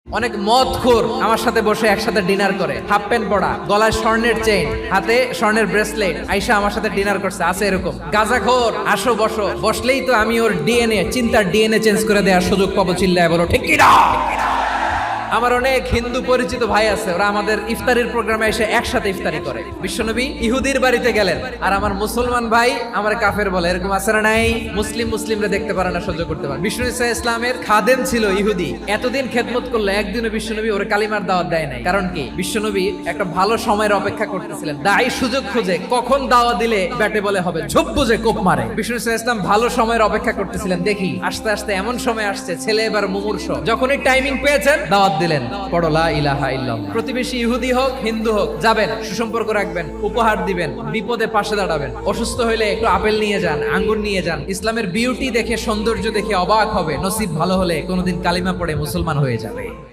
অনেক মদখোর আমার সাথে বসে একসাথে ডিনার করে, হাফ প্যান্ট পরা, গলায় স্বর্ণের চেইন, হাতে স্বর্ণের ব্রেসলেট, আইসা আমার সাথে ডিনার করছে। আছে এরকম গাঁজাখোর, আসো বসো, বসলেই তো আমি ওর ডিএনএ, চিন্তার ডিএনএ চেঞ্জ করে দেওয়ার সুযোগ পাবো। চিল্লায় বলো ঠিক কি না? আমার অনেক হিন্দু পরিচিত ভাই আছে, ওরা আমাদের ইফতারির প্রোগ্রামে এসে একসাথে ইফতারি করে। বিশ্বনবী ইহুদির বাড়িতে গেলেন, আর আমার মুসলমান ভাই আমার কাফের বলে। এরকম আছে না নাই? মুসলিমরা দেখতে পারে না, সহ্য করতে পারে। বিষ্ণু ইসা ইসলামের খাদেম ছিল ইহুদি, এতদিন খেদমত করলো, একদিনও বিশ্বনবী ওর কালিমার দাওয়াত দেয় নাই। কারণ কি? বিশ্বনবী একটা ভালো সময়ের অপেক্ষা করতেছিলেন। দায়ী সুযোগ খুঁজে কখন দাওয়াত দিলে ব্যাটে বলে হবে, ঝোপ বুঝে কোপ মারে। বিষ্ণু ইসা ইসলাম ভালো সময়ের অপেক্ষা করতেছিলেন। দেখি আস্তে আস্তে এমন সময় আসছে, ছেলে এবার মুমূর্ষ। যখনই টাইমিং পেয়েছেন দাওয়াত দিলেন, পড়ো লা ইলাহা ইল্লাল্লাহ। প্রতিবেশী ইহুদি হোক হিন্দু হোক, যাবেন, সুসম্পর্ক রাখবেন, উপহার দিবেন, বিপদে পাশে দাঁড়াবেন। অসুস্থ হইলে একটু আপেল নিয়ে যান, আঙ্গুর নিয়ে যান। ইসলামের বিউটি দেখে, সৌন্দর্য দেখে অবাক হবে। নসিব ভালো হলে কোনোদিন কালিমা পড়ে মুসলমান হয়ে যাবে।